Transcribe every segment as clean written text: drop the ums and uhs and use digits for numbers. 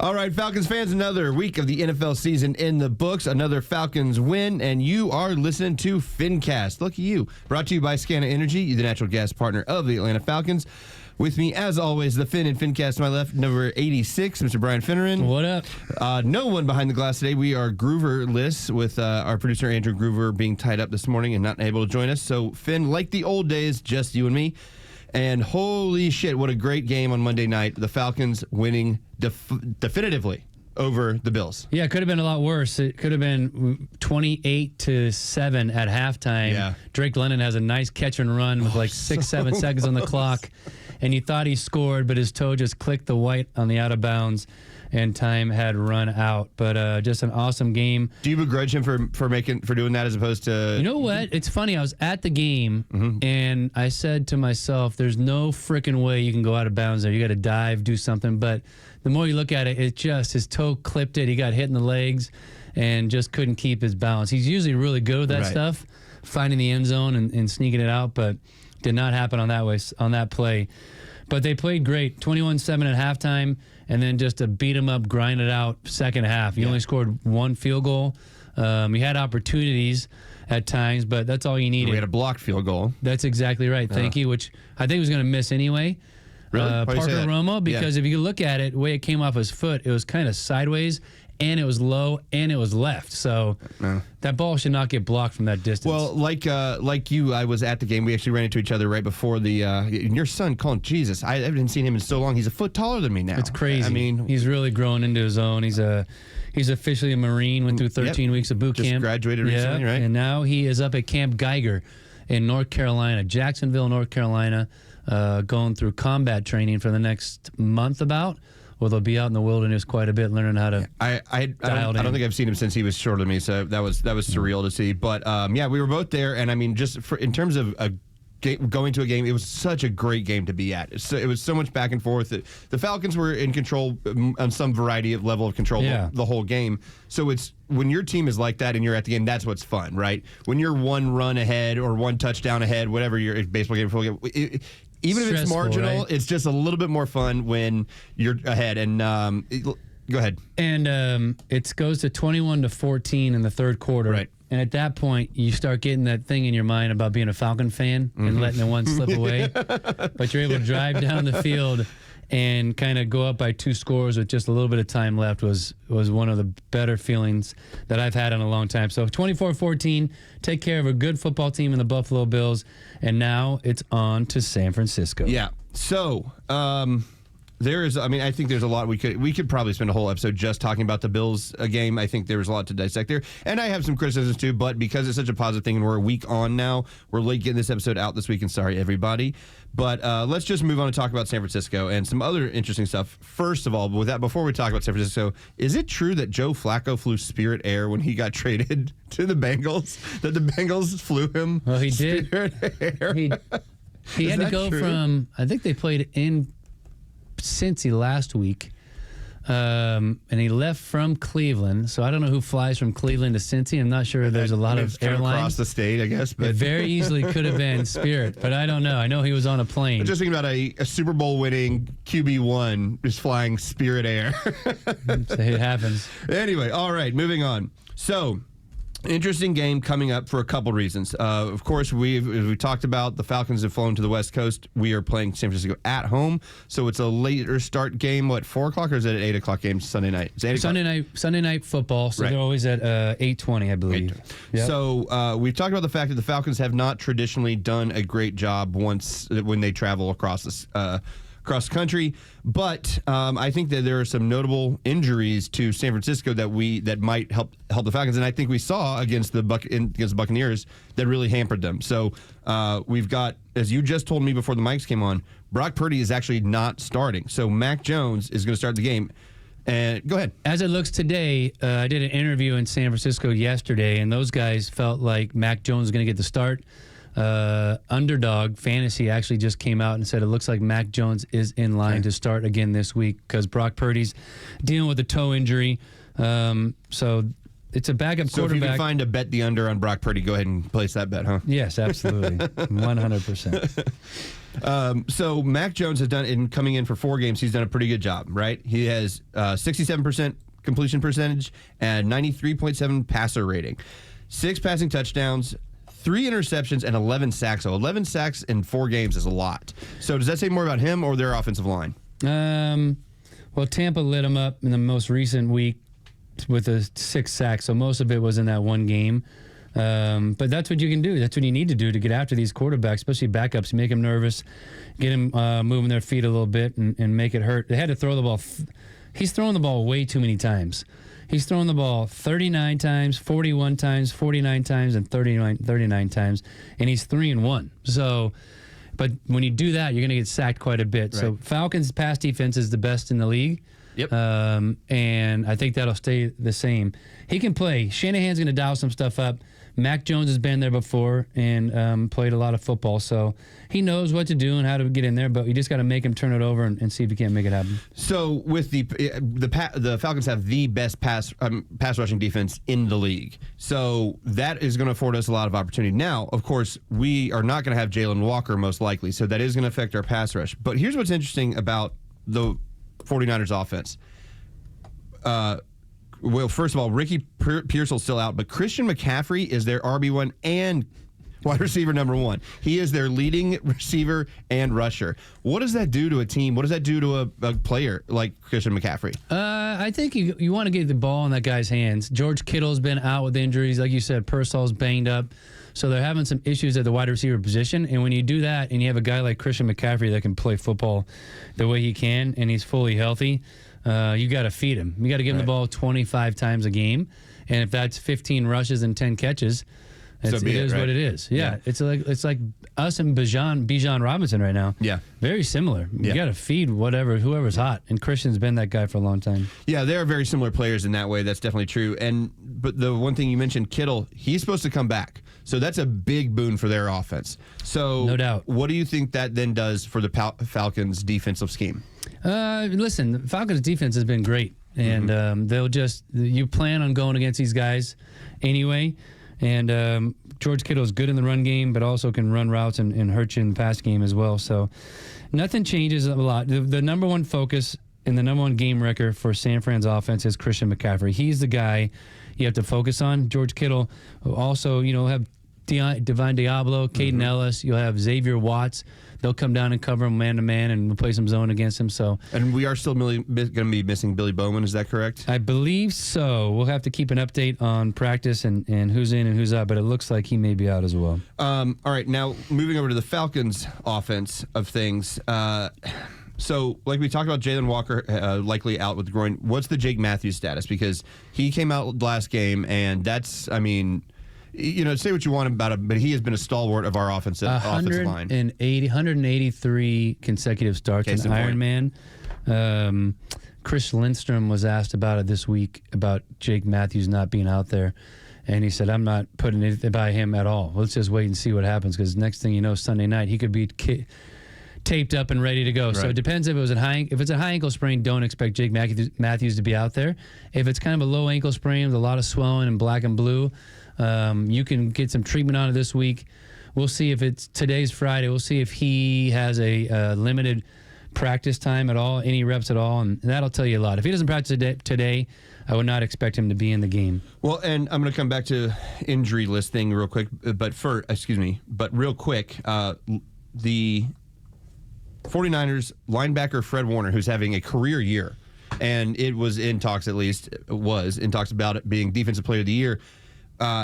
All right, Falcons fans, another week of the NFL season in the books, another Falcons win, and you are listening to FinCast. Look at you. Brought to you by Scana Energy, the natural gas partner of the Atlanta Falcons. With me, as always, the Finn and FinCast to my left, number 86, Mr. Brian Finneran. What up? No one behind the glass today. We are Groover-less with our producer, Andrew Groover, being tied up this morning and not able to join us. So, Finn, like the old days, just you and me. And holy shit, what a great game on Monday night. The Falcons winning definitively over the Bills. Yeah, it could have been a lot worse. It could have been 28-7 at halftime. Yeah. Drake London has a nice catch and run with like 6-7 seconds on the clock. And you thought he scored, but his toe just clicked the white on the out of bounds, and time had run out. But just an awesome game. Do you begrudge him for doing that as opposed to... You know what? It's funny. I was at the game, and I said to myself, there's no freaking way you can go out of bounds there. You got to dive, do something. But the more you look at it, it just, his toe clipped it. He got hit in the legs and just couldn't keep his balance. He's usually really good with that stuff, finding the end zone and sneaking it out, but did not happen on that play. But they played great, 21-7 at halftime, and then just to beat them up, grind it out second half. He only scored one field goal. He had opportunities at times, but that's all you needed. We had a blocked field goal. That's exactly right. Thank you, which I think he was going to miss anyway. Really? Parker Romo, because if you look at it, the way it came off his foot, it was kind of sideways, and it was low, and it was left. So that ball should not get blocked from that distance. Well, like you, I was at the game. We actually ran into each other right before the your son, Colin. Jesus, I haven't seen him in so long. He's a foot taller than me now. It's crazy. I mean, he's really grown into his own. He's officially a Marine. Went through 13 weeks of boot camp. Just graduated recently, right? And now he is up at Camp Geiger in North Carolina, Jacksonville, North Carolina, going through combat training for the next month about. Well, they'll be out in the wilderness quite a bit, learning how to. I don't think I've seen him since he was shorter than me, so that was surreal to see. But yeah, we were both there, and I mean, just in terms of going to a game, it was such a great game to be at. It was so much back and forth. The Falcons were in control on some variety of level of control the whole game. So it's when your team is like that and you're at the game, that's what's fun, right? When you're one run ahead or one touchdown ahead, whatever your baseball game, football game. Even if it's marginal, right? It's just a little bit more fun when you're ahead. And go ahead. And it goes to 21-14 in the third quarter. Right. And at that point, you start getting that thing in your mind about being a Falcon fan and letting the one slip away. But you're able to drive down the field and kind of go up by 2 scores with just a little bit of time left was one of the better feelings that I've had in a long time. So 24-14, take care of a good football team in the Buffalo Bills, and now it's on to San Francisco. Yeah. So I think there's a lot we could probably spend a whole episode just talking about the Bills game. I think there was a lot to dissect there, and I have some criticisms too. But because it's such a positive thing, and we're a week on now, we're late getting this episode out this week, and sorry everybody. But let's just move on and talk about San Francisco and some other interesting stuff. First of all, before we talk about San Francisco, is it true that Joe Flacco flew Spirit Air when he got traded to the Bengals? That the Bengals flew him? Well, he did. Spirit Air. He had to go from. I think they played in Cincy last week, and he left from Cleveland. So I don't know who flies from Cleveland to Cincy. I'm not sure. There's a lot of airlines across the state, I guess. But it very easily could have been Spirit, but I don't know. I know he was on a plane. I'm just thinking about a Super Bowl winning QB1 is flying Spirit Air. So it happens. Anyway, all right, moving on. So, interesting game coming up for a couple reasons. Of course, as we talked about, the Falcons have flown to the West Coast. We are playing San Francisco at home, so it's a later start game. What, 4 o'clock, or is it an 8 o'clock game Sunday night? It's 8 o'clock. Sunday night football. So they're always at 8:20, I believe. Yep. So we've talked about the fact that the Falcons have not traditionally done a great job when they travel across the country, but I think that there are some notable injuries to San Francisco that might help the Falcons, and I think we saw against the Buccaneers that really hampered them. So we've got, as you just told me before the mics came on, Brock Purdy is actually not starting. So Mac Jones is going to start the game. And go ahead. As it looks today, I did an interview in San Francisco yesterday, and those guys felt like Mac Jones was going to get the start. Underdog Fantasy actually just came out and said it looks like Mac Jones is in line to start again this week because Brock Purdy's dealing with a toe injury. So it's a backup So if quarterback. you can find a bet the under on Brock Purdy, go ahead and place that bet, huh? Yes, absolutely, 100%. So Mac Jones has done, in coming in for 4 games, he's done a pretty good job, right? He has 67% completion percentage and 93.7 passer rating. 6 passing touchdowns, 3 interceptions, and 11 sacks. So 11 sacks in 4 games is a lot. So does that say more about him or their offensive line? Well, Tampa lit him up in the most recent week with a 6 sacks, so most of it was in that one game. But that's what you can do. That's what you need to do to get after these quarterbacks, especially backups. Make them nervous, get them moving their feet a little bit, and make it hurt. They had to throw the ball. He's throwing the ball way too many times. He's throwing the ball 39 times, 41 times, 49 times, and 39 times, and he's 3-1. So, but when you do that, you're going to get sacked quite a bit. Right. So Falcons' pass defense is the best in the league. Yep. And I think that'll stay the same. He can play. Shanahan's going to dial some stuff up. Mac Jones has been there before and played a lot of football, so he knows what to do and how to get in there. But you just got to make him turn it over and see if he can't make it happen. So with the Falcons have the best pass rushing defense in the league, so that is going to afford us a lot of opportunity. Now, of course, we are not going to have Jalen Walker most likely, so that is going to affect our pass rush. But here's what's interesting about the 49ers offense. Well, first of all, Ricky Pearsall's still out, but Christian McCaffrey is their RB1 and wide receiver number 1. He is their leading receiver and rusher. What does that do to a team? What does that do to a player like Christian McCaffrey? I think you want to get the ball in that guy's hands. George Kittle's been out with injuries. Like you said, Pearsall's banged up. So they're having some issues at the wide receiver position. And when you do that and you have a guy like Christian McCaffrey that can play football the way he can and he's fully healthy, you got to feed him. You got to give him the ball 25 times a game. And if that's 15 rushes and 10 catches, it is what it is. Yeah. It's like us and Bijan Robinson right now. Yeah. Very similar. You got to feed whoever's hot. And Christian's been that guy for a long time. Yeah, they are very similar players in that way. That's definitely true. But the one thing you mentioned, Kittle, he's supposed to come back. So that's a big boon for their offense. So no doubt. What do you think that then does for the Falcons' defensive scheme? Listen, the Falcons' defense has been great. And you plan on going against these guys anyway. And George Kittle is good in the run game, but also can run routes and hurt you in the pass game as well. So nothing changes a lot. The number one focus and the number one game wrecker for San Fran's offense is Christian McCaffrey. He's the guy you have to focus on. George Kittle also, have Divine Diablo, Caden Ellis. You'll have Xavier Watts. They'll come down and cover him man-to-man and play some zone against him. So, and we are still going to be missing Billy Bowman. Is that correct? I believe so. We'll have to keep an update on practice and who's in and who's out, but it looks like he may be out as well. All right, now moving over to the Falcons' offense of things. So, like we talked about, Jalen Walker likely out with the groin. What's the Jake Matthews status? Because he came out last game, and that's, say what you want about him, but he has been a stalwart of our offensive line. 183 consecutive starts in Ironman. Chris Lindstrom was asked about it this week, about Jake Matthews not being out there. And he said, I'm not putting it by him at all. Let's just wait and see what happens, because next thing you know, Sunday night, he could be taped up and ready to go. Right. So it depends if it's a high ankle sprain, don't expect Jake Matthews to be out there. If it's kind of a low ankle sprain with a lot of swelling and black and blue, you can get some treatment on it this week. We'll see if today's Friday. We'll see if he has a limited practice time at all, any reps at all, and that'll tell you a lot. If he doesn't practice today, I would not expect him to be in the game. Well, and I'm going to come back to injury list thing real quick, but real quick, the 49ers linebacker Fred Warner, who's having a career year, and it was in talks about it being defensive player of the year.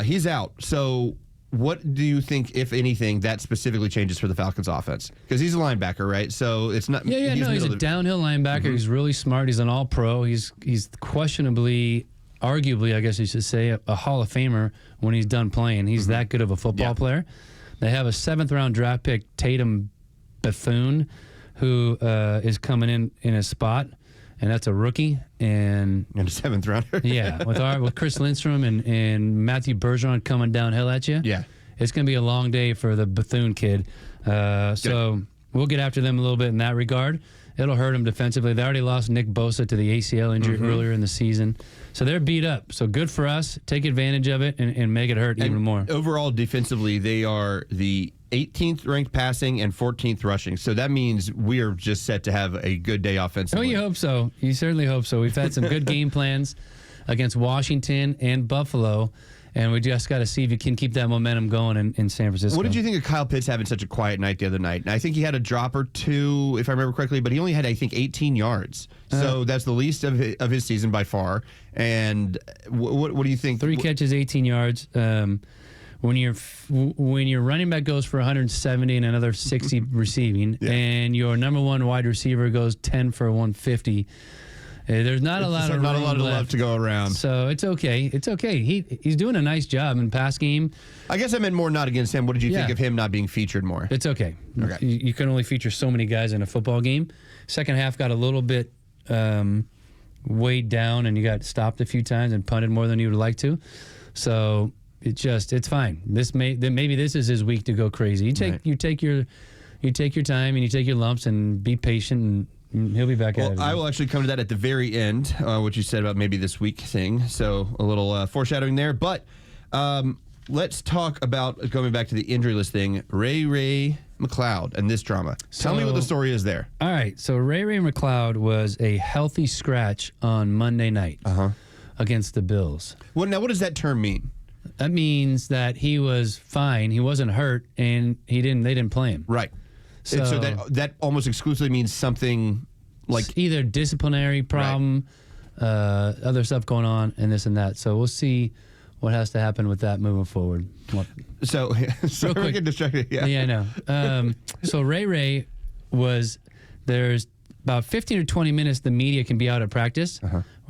He's out. So what do you think, if anything, that specifically changes for the Falcons offense? Because he's a linebacker, right? So it's not. He's a downhill linebacker. Mm-hmm. He's really smart. He's an all-pro. He's arguably, I guess you should say, a Hall of Famer when he's done playing. He's that good of a football player. They have a 7th-round draft pick, Tatum Bethune, who is coming in his spot, and that's a rookie. And a 7th rounder. Yeah, with Chris Lindstrom and Matthew Bergeron coming downhill at you. Yeah, it's going to be a long day for the Bethune kid. So we'll get after them a little bit in that regard. it'll hurt them defensively. They already lost Nick Bosa to the ACL injury earlier in the season. So they're beat up. So good for us. Take advantage of it and make it hurt even more. Overall, defensively, they are the 18th ranked passing and 14th rushing. So that means we are just set to have a good day offensively. Oh, you hope so. You certainly hope so. We've had some good game plans against Washington and Buffalo, and we just got to see if you can keep that momentum going in San Francisco. What did you think of Kyle Pitts having such a quiet night the other night? I think he had a drop or two, if I remember correctly, but he only had, I think, 18 yards. So that's the least of his season by far. And what do you think? 3 catches, 18 yards. When your running back goes for 170 and another 60 receiving, and your number one wide receiver goes 10 for 150, there's not a lot of love to go around. So it's okay. It's okay. He's doing a nice job in pass game. I guess I meant more not against him. What did you think of him not being featured more? It's okay. Okay. You can only feature so many guys in a football game. Second half got a little bit weighed down, and you got stopped a few times and punted more than you would like to. So it's fine. Maybe this is his week to go crazy. You take your time and you take your lumps and be patient, and he'll be back at it. I will actually come to that at the very end, what you said about maybe this week thing. So a little foreshadowing there. But let's talk about going back to the injury list thing. Ray McCloud and this drama. Tell me what the story is there. All right. So Ray McCloud was a healthy scratch on Monday night against the Bills. Well, now what does that term mean? That means that he was fine. He wasn't hurt, and they didn't play him. Right. So that almost exclusively means something like either disciplinary problem, other stuff going on, and this and that. So we'll see what has to happen with that moving forward. So we're getting distracted. Yeah, I know. So Ray there's about 15 or 20 minutes the media can be out at practice,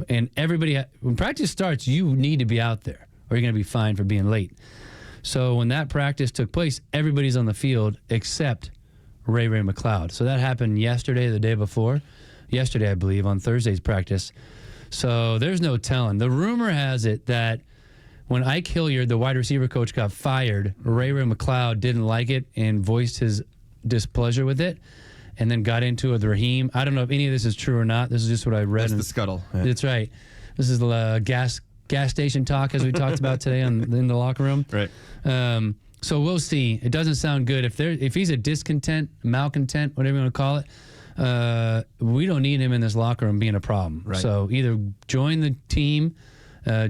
and everybody, when practice starts, you need to be out there, or you're going to be fined for being late. So when that practice took place, everybody's on the field except Ray McCloud. So that happened yesterday, the day before. Yesterday, I believe, on Thursday's practice. So there's no telling. The rumor has it that when Ike Hilliard, the wide receiver coach, got fired, Ray McCloud didn't like it and voiced his displeasure with it, and then got into it with Raheem. I don't know if any of this is true or not. This is just what I read. That's the scuttle. Yeah. That's right. This is the gas station talk, as we talked about today in the locker room. Right. So we'll see. It doesn't sound good. If he's a malcontent, whatever you want to call it, we don't need him in this locker room being a problem. Right. So either join the team,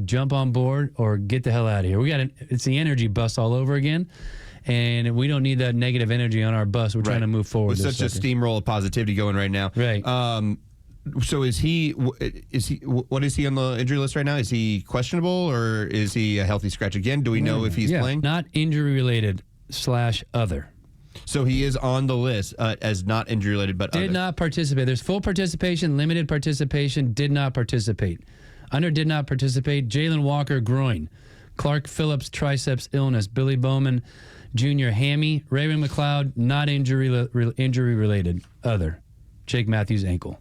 jump on board, or get the hell out of here. It's the energy bus all over again, and we don't need that negative energy on our bus. We're trying to move forward. With such a steamroll of positivity going right now. Right. So what is he on the injury list right now? Is he questionable, or is he a healthy scratch again? Do we know if he's playing? Not injury related / other. So he is on the list as not injury related, but did not participate. There's full participation, limited participation, did not participate. Under did not participate, Jalen Walker, groin. Clark Phillips, triceps illness. Billy Bowman Jr., hammy. Ray McCloud, not injury related, other. Jake Matthews, ankle.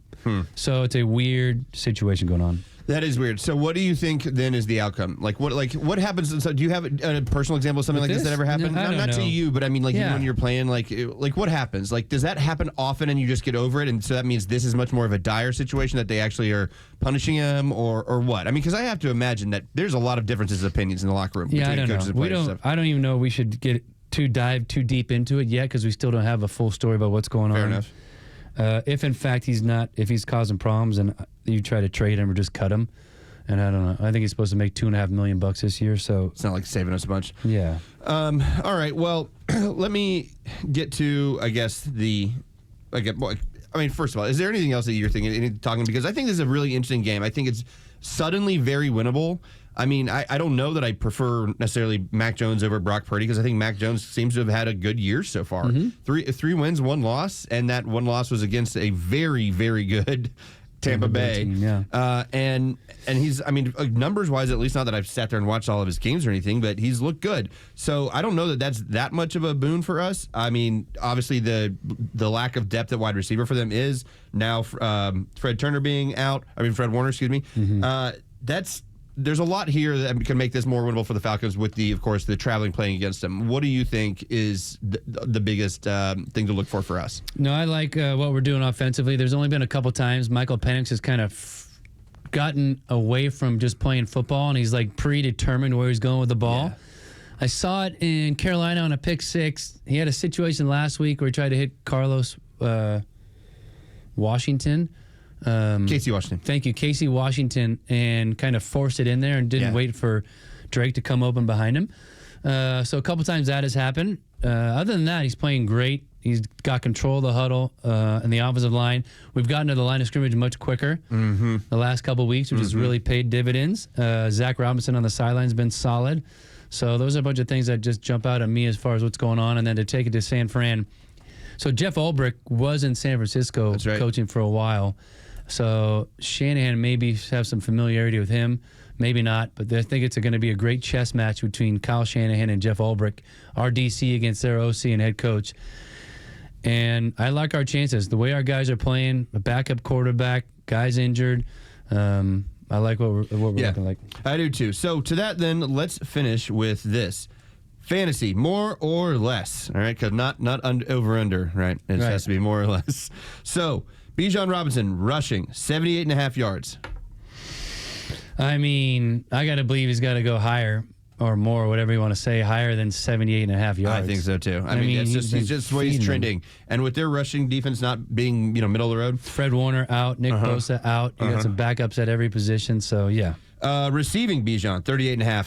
So it's a weird situation going on. That is weird. So what do you think then is the outcome? What happens? So do you have a personal example of something like this that ever happened? No, I don't know. To you, but I mean, even when you're playing, like what happens? Like, does that happen often and you just get over it? And so that means this is much more of a dire situation that they actually are punishing him, or what? I mean, because I have to imagine that there's a lot of differences of opinions in the locker room. Yeah, I don't know. I don't even know we should dive too deep into it yet, because we still don't have a full story about what's going on. Fair enough. If in fact if he's causing problems and you try to trade him or just cut him, and I don't know. I think he's supposed to make $2.5 million this year, so it's not like saving us a bunch. Yeah. All right. Well, let me get to first of all, is there anything else that you're talking? Because I think this is a really interesting game. I think it's suddenly very winnable. I mean, I don't know that I prefer necessarily Mac Jones over Brock Purdy, because I think Mac Jones seems to have had a good year so far. Mm-hmm. Three wins, 1 loss, and that 1 loss was against a very, very good Tampa Bay. Team, yeah. And he's, numbers wise, at least, not that I've sat there and watched all of his games or anything, but he's looked good. So I don't know that that's that much of a boon for us. I mean, obviously the lack of depth at wide receiver for them is now Fred Warner, excuse me. Mm-hmm. there's a lot here that can make this more winnable for the Falcons with of course, the traveling playing against them. What do you think is the biggest thing to look for us? No, I like what we're doing offensively. There's only been a couple times Michael Penix has kind of gotten away from just playing football, and he's like predetermined where he's going with the ball. Yeah. I saw it in Carolina on a pick six. He had a situation last week where he tried to hit Carlos Washington. Casey Washington. Thank you, Casey Washington, and kind of forced it in there and didn't wait for Drake to come open behind him. So a couple times that has happened. Other than that, he's playing great. He's got control of the huddle and the offensive line. We've gotten to the line of scrimmage much quicker the last couple of weeks, which has really paid dividends. Zach Robinson on the sideline has been solid. So those are a bunch of things that just jump out at me as far as what's going on. And then to take it to San Fran. So Jeff Ulbrich was in San Francisco coaching for a while. So Shanahan maybe have some familiarity with him, maybe not, but I think it's going to be a great chess match between Kyle Shanahan and Jeff Ulbrich, our DC against their OC and head coach. And I like our chances. The way our guys are playing, a backup quarterback, guys injured. I like what we're looking like. I do too. So to that, then let's finish with this. Fantasy, more or less, all right? Because not over under, right? It has to be more or less. So Bijan Robinson rushing 78.5 yards. I mean, I got to believe he's got to go higher or more, whatever you want to say, higher than 78.5 yards. I think so too. I mean it's just the way he's trending. And with their rushing defense not being, middle of the road. Fred Warner out, Nick Bosa out. You got some backups at every position, so yeah. Receiving Bijan, 38.5.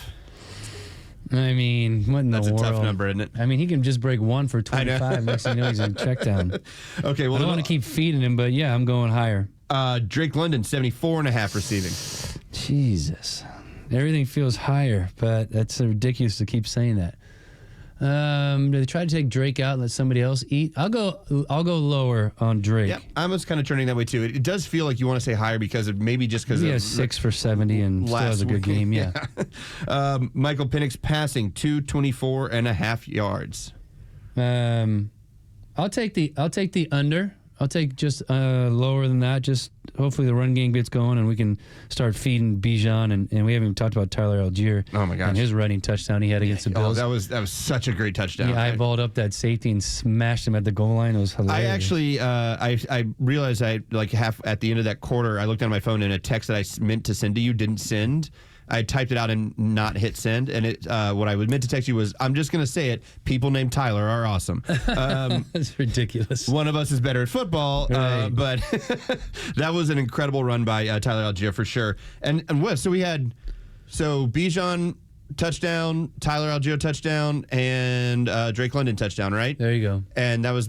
I mean, what in the world? That's a tough number, isn't it? I mean, he can just break one for 25. Next thing you know, he's in check down. Okay, well, I don't want to keep feeding him, but yeah, I'm going higher. Drake London, 74.5 receiving. Jesus. Everything feels higher, but that's ridiculous to keep saying that. Do they try to take Drake out and let somebody else eat? I'll go lower on Drake. Yeah, I was kind of turning that way too. It does feel like you want to say higher because of maybe just because he has 6 for 70 and still has a good game. Yeah. Michael Penix passing 224.5 yards. I'll take the under. I'll take just lower than that. Just hopefully the run game gets going and we can start feeding Bijan. And we haven't even talked about Tyler Allgeier. Oh my gosh! And his running touchdown he had against the Bills. That was such a great touchdown. He eyeballed up that safety and smashed him at the goal line. It was hilarious. I actually I realized half at the end of that quarter I looked on my phone and a text that I meant to send to you didn't send. I typed it out and not hit send, and what I meant to text you was, I'm just going to say it, people named Tyler are awesome. That's ridiculous. One of us is better at football, but that was an incredible run by Tyler Allgeier for sure. And so we had Bijan touchdown, Tyler Allgeier touchdown, and Drake London touchdown, right? There you go. And that was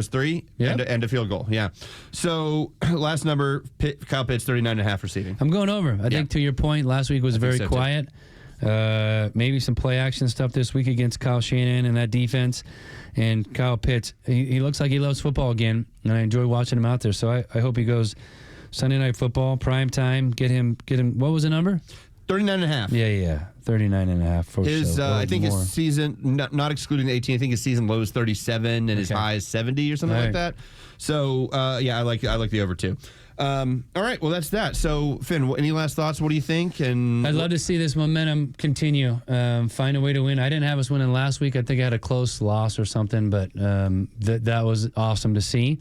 3, and a field goal. Yeah. So last number, Kyle Pitts, 39.5 receiving. I'm going over. I think to your point, last week was very quiet. Maybe some play action stuff this week against Kyle Shanahan and that defense. And Kyle Pitts, he looks like he loves football again, and I enjoy watching him out there. So I hope he goes Sunday Night Football, prime time. Get him. What was the number? 39.5. Yeah. 39.5 for his. I think his season, not excluding the 18. I think his season low is 37 and his high is 70 or something like that. So I like the over too. All right, well that's that. So Finn, any last thoughts? What do you think? And I'd love to see this momentum continue. Find a way to win. I didn't have us winning last week. I think I had a close loss or something, but that was awesome to see.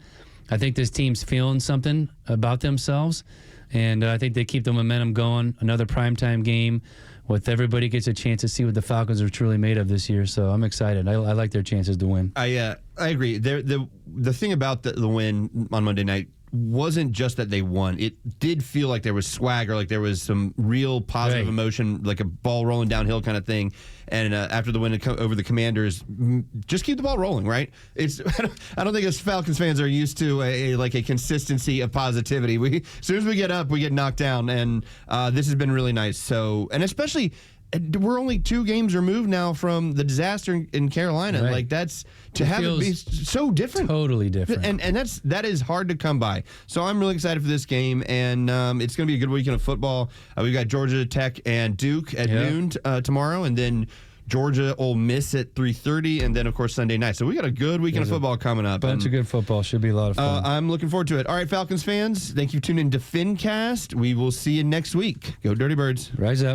I think this team's feeling something about themselves. And I think they keep the momentum going. Another primetime game with everybody gets a chance to see what the Falcons are truly made of this year. So I'm excited. I like their chances to win. I agree. The thing about the win on Monday night wasn't just that they won. It did feel like there was swagger, like there was some real positive emotion, like a ball rolling downhill kind of thing. And after the win over the Commanders, just keep the ball rolling, right? I don't think as Falcons fans are used to a consistency of positivity. As soon as we get up, we get knocked down, and this has been really nice. So, and especially, we're only 2 games removed now from the disaster in Carolina. Right. Like that's to have it be so different, totally different, and that is hard to come by. So I'm really excited for this game, and it's going to be a good weekend of football. We've got Georgia Tech and Duke at noon tomorrow, and then Georgia Ole Miss at 3:30, and then of course Sunday night. So we got a good weekend of football coming up. Bunch of good football. Should be a lot of fun. I'm looking forward to it. All right, Falcons fans, thank you for tuning in to FinCast. We will see you next week. Go Dirty Birds. Rise up.